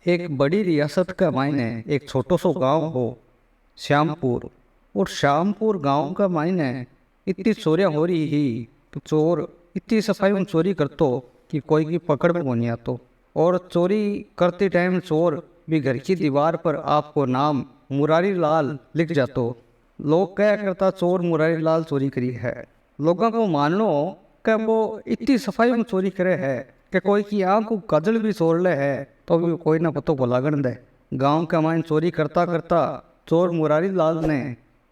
एक बड़ी रियासत का मायने एक छोटो सो गांव हो श्यामपुर। और श्यामपुर गांव का मायने इतनी चोरियां हो रही ही तो चोर इतनी सफाई में चोरी करतो कि कोई की पकड़ में नहीं आतो। और चोरी करते टाइम चोर भी घर की दीवार पर आपको नाम मुरारी लाल लिख जातो। लोग क्या करता चोर मुरारी लाल चोरी करी है। लोगों को मानो कि वो इतनी सफाई में चोरी करे है कि कोई की आंख को कजल भी छोड़ ले है तो भी कोई ना पतो को लागण दे। गांव का माइन चोरी करता करता चोर मुरारी लाल ने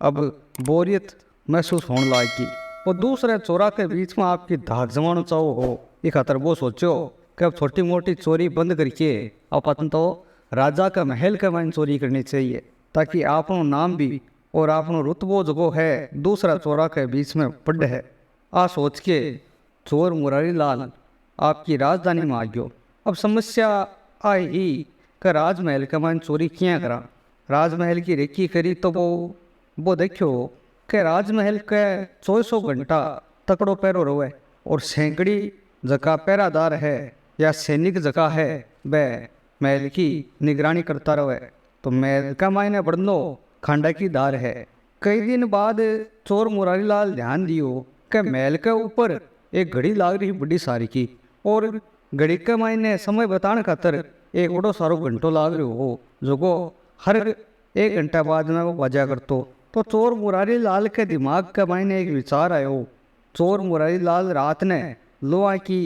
अब बोरियत महसूस होने लगी। वो दूसरे चोरा के बीच में आपकी धाक जमाना चाहो हो ये खातर वो सोचो कि अब छोटी मोटी चोरी बंद करके अपन तो राजा का महल का माइन चोरी करनी चाहिए ताकि आपनो नाम भी और आपनो रुतबो जगो है दूसरा चोरा के बीच में पड़ है। आ सोच के चोर मुरारी लाल आपकी राजधानी में आ गयो। अब समस्या आई ही कि राजमहल का मान चोरी क्या करा। राजमहल की रेकी करी तो वो देखो कि राजमहल के 2400 घंटा तकड़ो पैरो रोए और सैकड़ी जगह पैरादार है या सैनिक जगह है वह महल की निगरानी करता रहे। तो महल का मायने बढ़नो खांडा की दार है। कई दिन बाद चोर मुरारी लाल ध्यान दियो कि महल के ऊपर एक घड़ी लाग रही बड़ी सारी की और घड़ी के मायने समय बताने खातर एक बड़ो सारो घंटो लाग रही हो जो को हर 1 घंटा बाद में वो बजा करतो। तो चोर मुरारी लाल के दिमाग के मायने एक विचार आयो। चोर मुरारी लाल रात ने लोहा की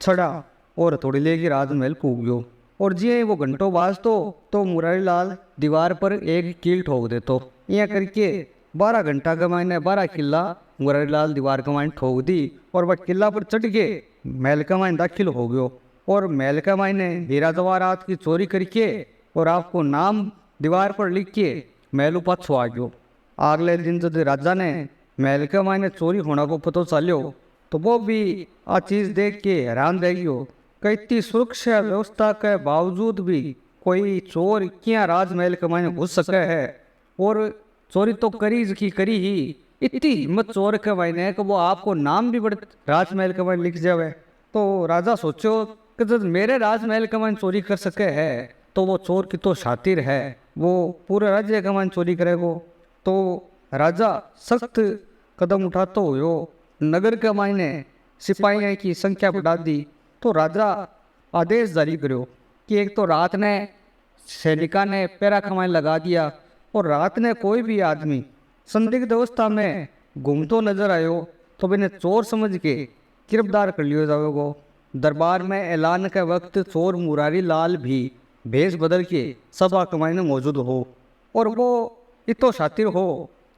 छड़ा और थोड़ी लेके राजमहल कूद गयो और जी वो घंटों बाजतो तो मुरारी लाल दीवार पर एक कील ठोक देतो। यह करके 12 घंटा के मायने 12 किला मुरारी लाल दीवार के मायने ठोक दी और वह किला पर चढ़ के महल का मायने दाखिल हो गयो। और महल का मायने हीरा जवाहरात की चोरी करके और आपको नाम दीवार पर लिख के महल पाछो आ गयो। अगले दिन जब राजा ने महल के मायने चोरी होना को पतो चलो तो वो भी आ चीज देख के हैरान रह गयो कि इतनी सुरक्षा व्यवस्था के बावजूद भी कोई चोर क्या राजमहल के मायने घुस सके है। और चोरी तो करी ही इतनी हिम्मत चोर के मायने कि वो आपको नाम भी बड़े राजमहल के मायने लिख जावे। तो राजा सोचो कि जब मेरे राजमहल के मायने चोरी कर सके है तो वो चोर की तो शातिर है वो पूरे राज्य के मायने चोरी करेगो। तो राजा सख्त कदम उठाते हुए नगर के मायने सिपाहियों की संख्या बढ़ा दी। तो राजा आदेश जारी करो कि एक तो रात ने सैनिका ने पैरा कमाई लगा दिया और रात ने कोई भी आदमी संदिग्ध अवस्था में घूमतो नजर आयो तो बिन्हें चोर समझ के गिरफ्तार कर लियो जाएगो। दरबार में ऐलान के वक्त चोर मुरारी लाल भी भेष बदल के सभा कमाई में मौजूद हो और वो इतो शातिर हो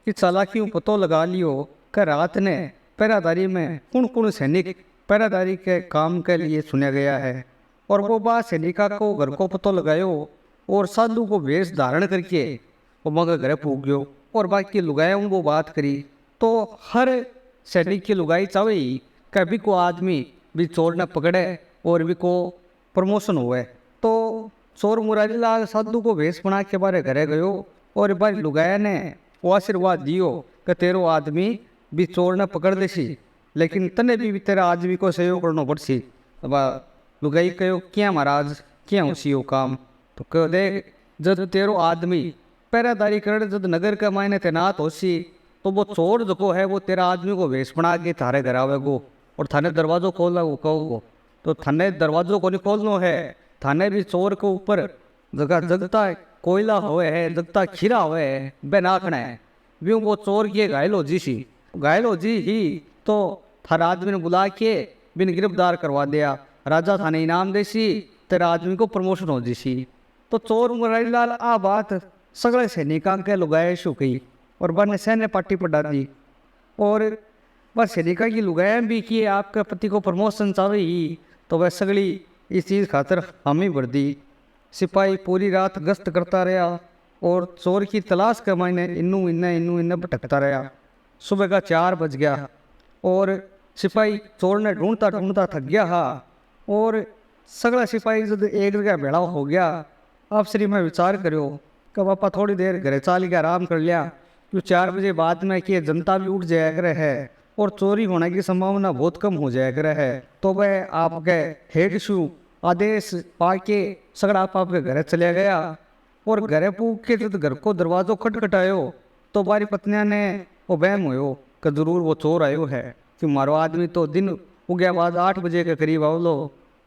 कि चालाकियों पतो लगा लियो कि रात ने पैरादारी में कौन सैनिक पैरादारी के काम के लिए चुना गया है। और वो बात सैनिका को घर को पतो लगायो और साधु को वेश धारण करके वो मगर घर फूक गयो और बाकी लुगायों वो बात करी। तो हर सैनिक की लुगाई चाहे कभी को आदमी भी चोर न पकड़े और भी को प्रमोशन हुए। तो चोर मुरारी लाल साधु को वेश बना के बारे घरे गयो और बारी लुगाया ने वो आशीर्वाद दियो कि तेरो आदमी भी चोर न पकड़ देसी लेकिन तने भी तेरा आदमी को सहयोग करना पड़सी। अब लुगाई कहो क्या महाराज क्या उसी हो काम। तो कहो देख जब तेरो आदमी पैरादारी कर जब नगर के मायने तैनात होसी तो वो चोर जो है वो तेरा आदमी को वेश बना के थारे घर आवेगो और थाने दरवाजो खोलना वो कहोगो। तो थाने दरवाजो को नहीं खोलना है थाने भी चोर के ऊपर जगह जगता कोयला हुए है जगता खीरा हुए है बे नाखना है भी वो चोर के घायल हो जी ही तो थारा आदमी ने बुला के बिन गिरफ्तार करवा दिया। राजा थाने इनाम देसी तेरा आदमी को प्रमोशन हो जीसी। तो चोर मुरारी लाल आ बात सगले सैनिका के लुगाए शु गई और बने सैन्य पार्टी पर डाली और बस सैनिका की लुगाया भी कि आपके पति को प्रमोशन चाहिए तो वह सगली इस चीज़ खातर हम ही भर दी। सिपाही पूरी रात गश्त करता रहा और चोर की तलाश के मायने इन्नू इन्ने भटकता रहा। सुबह का 4 बज गया और सिपाही चोर ने ढूंढता थक गया हा और सगला सिपाही जब एक जगह भेड़ा हो गया। आप श्री में विचार करो कि पापा थोड़ी देर घरे चाल के आराम कर लिया क्यों 4 बजे बाद में कि जनता भी उठ जाया करे है और चोरी होने की संभावना बहुत कम हो जाया करे है। तो वह आपके हेड शू आदेश पाके सगड़ा आप आपके घर चले गया। और घरे पूग के जब घर को दरवाजो खटखटायो तो बारी पत्निया ने वो बहम हो कि जरूर वो चोर आयो है, कि मारो आदमी तो दिन उगया बाद 8 बजे के करीब आओ लो,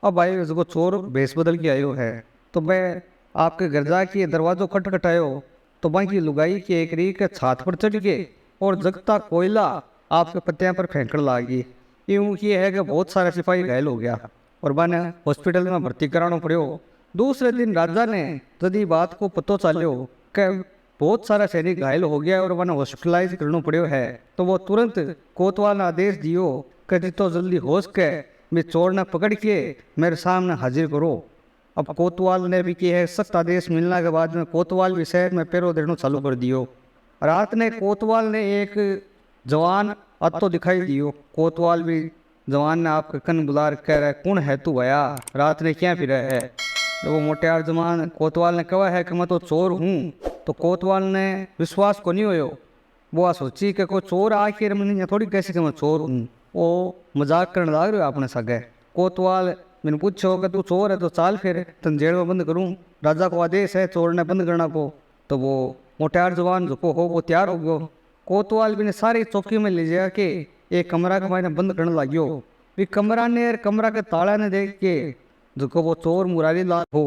अब भाई उसको चोर भेस बदल के आयो है। तो मैं आपके घर जाके दरवाजो खटखटायो तो बाकी लुगाई के एक री के छात पर चढ़ के और जगता कोयला आपके पत्तियां पर फेंकने लागी। यूं ये है कि बहुत सारे सिपाही घायल हो गया और मैंने हॉस्पिटल में भर्ती कराना पड़ो। दूसरे दिन राजा ने यदि बात को पतो चलो कि बहुत सारा सैनिक घायल हो गया और मैंने हॉस्पिटलाइज करना पड़ो है, तो वो तुरंत कोतवाल ने आदेश दियो कि जितो जल्दी हो सके मैं चोर ने पकड़ के मेरे सामने हाजिर करो। अब कोतवाल ने भी किया है, सख्त आदेश मिलने के बाद में कोतवाल भी शहर में पैरों देना चालू कर दियो। रात ने कोतवाल ने एक जवान अतो दिखाई दियो। कोतवाल भी जवान ने आपके कन बुला कह रहा है, कौन है तू भैया, रात ने क्या फिरा है। तो वो मोटियार जवान कोतवाल ने कहा है कि मैं तो चोर हूँ। तो कोतवाल ने विश्वास को नहीं होयो, वो सोची कि कोई चोर आके मैंने थोड़ी कैसे कि मैं चोर हूँ। वो मजाक करने लग रहे हो अपने सगे। कोतवाल मैंने पूछो कि तू चोर है तो चाल फिर तुम जेल में बंद करूँ, राजा को आदेश है चोर ने बंद करना को। तो वो मोटियार जवान जो हो वो तैयार हो गयो। कोतवाल भी ने सारी चौकी में ले जा के एक कमरा के मायने बंद करने लग्यो। भी कमरा ने कमरा के ताला ने देख के जो वो चोर मुरारी लाल हो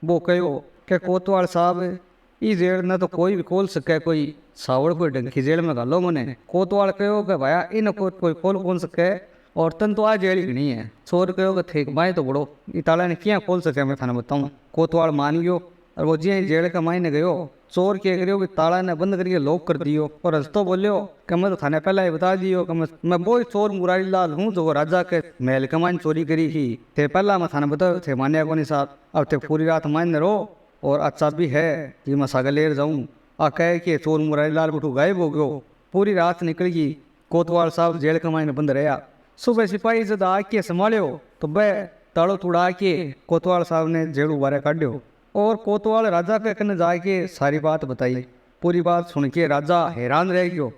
वो कहो कि कोतवाल साहब ई जेल न तो कोई भी खोल सके, कोई सावड़ कोई ढंग की जेल में घालो मने। कोतवाल कहो कि भाया इन कोई खोल कौन सके और तन तो आ जेल ही नहीं है। चोर कहो कि थे माए तो बड़ो ई ताला ने क्या खोल सके मैं थाने बताऊँ। कोतवाल मान गयो और वो जी जेल के मायने गयो। चोर क्या करियो कि ताला ने बंद करके लॉक कर दियो और हंसतो बोलियो कि मैं तो थाने पहले ही बता दियो कि मैं वो चोर मुरारी लाल हूँ जो राजा के महल के मायने चोरी करी ही थे। पहला मैं थाने बताओ थे मानिया को नहीं साहब, अब थे पूरी रात मायने रहो और अच्छा भी है कि मैं सागर लेर जाऊँ। आ कह के चोर मुरारी लाल बटू गायब हो गयो। पूरी रात निकल गई, कोतवाल साहब जेल के मायने बंद रहा। सुबह सिपाही जब आके संभालियो तो वह ताड़ो तुड़ा के कोतवाल साहब ने जेलू बारे काढ़ो और कोतवाल राजा के कन जाके सारी बात बताई। पूरी बात सुन के राजा हैरान रह गयो।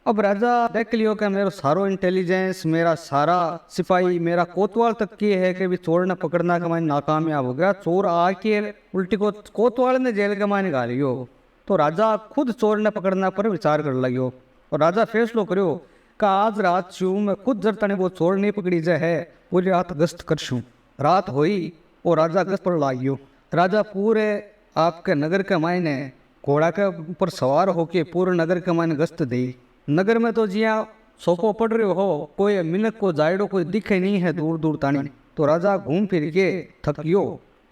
अब राजा देख लियो कि मेरा सारो इंटेलिजेंस, मेरा सारा सिपाही, मेरा कोतवाल तक की है कि भी चोर ने पकड़ना के मायने नाकामयाब हो गया। चोर आके उल्टी को कोतवाल ने जेल के मायने घाल लियो। तो राजा खुद चोर ने पकड़ना पर विचार कर लग्यो और राजा फैसलो करियो कि आज रात छू मैं खुद जब तने वो चोर नहीं पकड़ी जाए है पूरी रात गश्त करशूँ। रात हुई और राजा गश्त पर लागियो। राजा पूरे आपके नगर के मायने घोड़ा के ऊपर सवार होके पूरे नगर के मायने गश्त दी। नगर में तो जिया सोपो पड़ रहे हो, कोई मिनक को जायड़ो कोई दिखे नहीं है दूर दूर तानी। तो राजा घूम फिर के थकियो।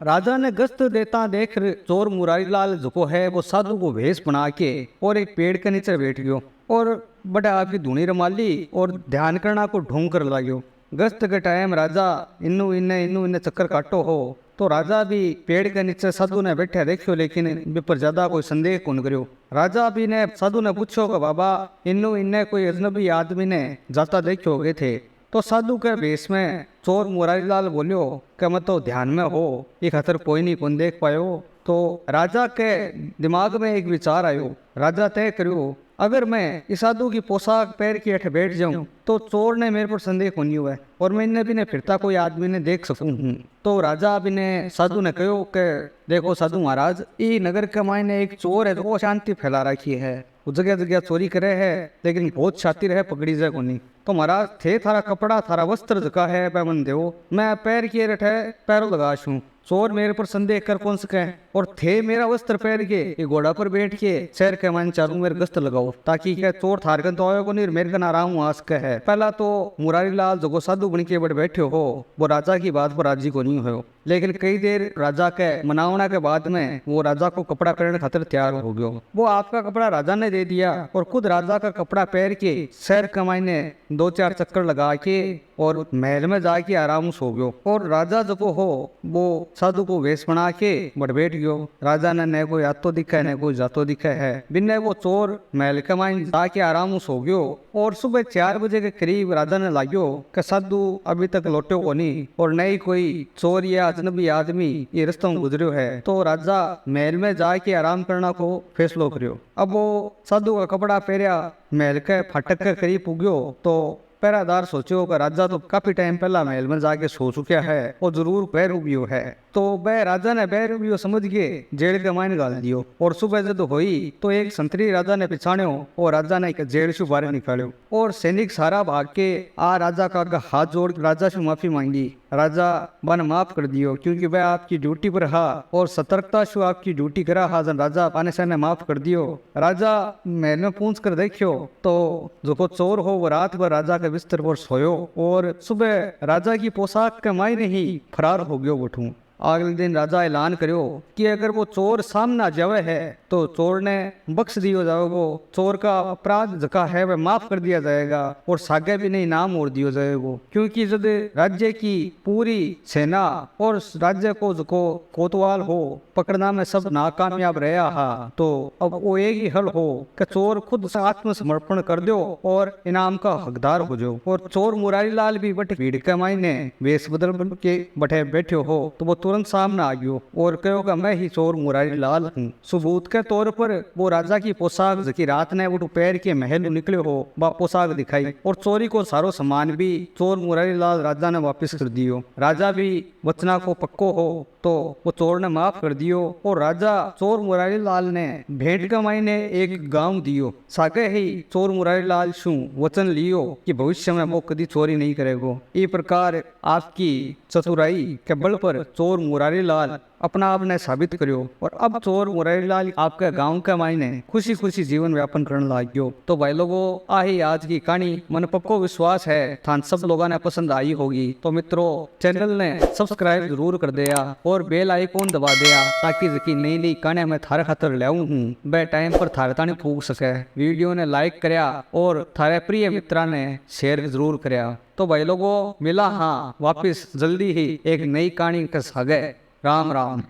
राजा ने गश्त देता देख चोर मुरारी लाल जो है वो साधु को भेष बना के और एक पेड़ के नीचे बैठ गयो और बड़ा आपकी धुनी रमाली और ध्यान करना को ढूंढ कर लाग्यो। गश्त के टाइम राजा इन्नू इन्ने चक्कर काटो हो तो राजा भी पेड़ के नीचे साधु ने बैठे देखियो, लेकिन बे पर ज्यादा कोई संदेह कौन करियो। राजा भी ने साधु ने पूछो कि बाबा इन्नू इन्ने कोई अजनबी आदमी ने जाता देखियो गए थे। तो साधु के भेष में चोर मुरारी लाल बोलियो कि मैं तो ध्यान में हो ये खतर कोई नहीं कौन देख पायो। तो राजा के दिमाग में एक विचार आयो। राजा तय करियो अगर मैं इस साधु की पोशाक पैर के हेठ बैठ जाऊं तो चोर ने मेरे पर संदेह को नहीं हुआ और मैं इन्हें भी ने फिरता कोई आदमी ने देख सकूं। तो राजा भी ने साधु ने कहो कि देखो साधु महाराज ई नगर के मायने एक चोर है तो वो शांति फैला रखी है, वो जगह जगह चोरी करे है लेकिन बहुत शातिर है, पकड़ी जाए को नहीं। तो महाराज थे थारा कपड़ा थारा वस्त्र जका है पैमन देव, मैं पैर के रेठ है पैरों लगाशूं, चोर मेरे पर संदेह कर कौन सके। और थे मेरा वस्त्र पहन के ये घोड़ा पर बैठ के शहर के मान चारों मेरे गश्त लगाओ ताकि क्या चोर थारकन तो आयो को नहीं मेरे कन आराम आ सके है। पहला तो मुरारी लाल जो साधु बन के बड़े बैठे हो वो राजा की बात पर राजी को नहीं हो, लेकिन कई देर राजा के मनावना के बाद में वो राजा को कपड़ा पहनने खातिर तैयार हो गयो। वो आपका कपड़ा राजा ने दे दिया और खुद राजा का कपड़ा पहन के शहर कमाई ने 2-4 चक्कर लगा के और महल में जाके आराम सो गयो। और राजा जो हो वो साधु को वेश बना के बड़ बैठ गयो। राजा ने न कोई आतो दिखा न कोई जातो दिखा है, बिना वो चोर महल कमाई जाके आराम सो गयो। और सुबह 4 बजे के करीब राजा ने लाग्यो कि साधु अभी तक लौटे को नहीं और नई कोई चोर या अजनबी आदमी ये रास्ता में गुजरियो है। तो राजा महल में जाके आराम करना को फैसलो करियो। अब वो साधु का कपड़ा पहरिया महल के फाटक के करीब पुग्यो तो पहरादार सोचो कि राजा तो काफी टाइम पहला महल में जाके सो चुका है और जरूर बैरूबियो है। तो वह राजा ने बैरूबियो समझ के जेल के मायने डाल दियो। और सुबह जब हुई तो एक संतरी राजा ने पिछाण्यो और राजा ने जेल से बाहर निकालो। और सैनिक सारा भाग के आ राजा का हाथ जोड़ राजा से माफी मांगी। राजा मन माफ कर दियो क्योंकि वह आपकी ड्यूटी पर हा और सतर्कता से आपकी ड्यूटी करा हा। जन राजा पाने से ने माफ कर दियो। राजा महल में पूछ कर देखियो तो जो चोर हो वो रात भर राजा के बिस्तर पर सोयो और सुबह राजा की पोशाक के मायने ही फरार हो गयो बठू। अगले दिन राजा ऐलान करो कि अगर वो चोर सामना जावे है तो चोर ने बख्श दियो जाएगो। चोर का अपराध जका है वह माफ कर दिया जाएगा और सागे भी नहीं नाम और दियो जाएगो। क्योंकि जब राज्य की पूरी सेना और राज्य को जो कोतवाल हो पकड़ना में सब नाकामयाब रहा हा तो अब वो एक ही हल हो कि चोर खुद आत्मसमर्पण कर दो और इनाम का हकदार हो जाओ। और चोर मुरारी लाल भी बट भीड़ के मायने वेश बदल के बैठे बैठे हो तो वो तुरंत सामने आ गयो और कहो मैं ही चोर मुरारी लाल हूँ। सबूत के तौर पर वो राजा की पोशाक जकी रात ने वो पैर के महल निकले हो वह पोशाक दिखाई और चोरी को सारो सामान भी चोर मुरारी लाल राजा ने वापस कर दियो। राजा भी वचना को पक्को हो तो वो चोर ने माफ कर दियो और राजा चोर मुरारी लाल ने भेंट का मायने एक गांव दियो। सागे ही चोर मुरारी लाल शू वचन लियो कि भविष्य में वो कभी चोरी नहीं करेगो। इस प्रकार आपकी चतुराई के बल पर चोर मुरारी लाल अपना आप ने साबित करियो और अब चोर मुरारी लाल आपके गांव के मायने खुशी खुशी जीवन व्यापन करने लाग्यो। तो भाई लोगों आही आज की कहानी मन पक्को विश्वास है थान सब लोगों ने पसंद आई होगी। तो मित्रों चैनल ने सब्सक्राइब जरूर कर दिया और बेल आइकॉन दबा दिया ताकि जकी नई नई कहानी मैं थारे खातर ले आऊं हूँ बे टाइम पर थारे तानी फूक सके। वीडियो ने लाइक करया और थारे प्रिय मित्रा ने शेयर जरूर करया। तो भाई लोगों मिला हाँ वापिस जल्दी ही एक नई कहानी के सागे। राम राम।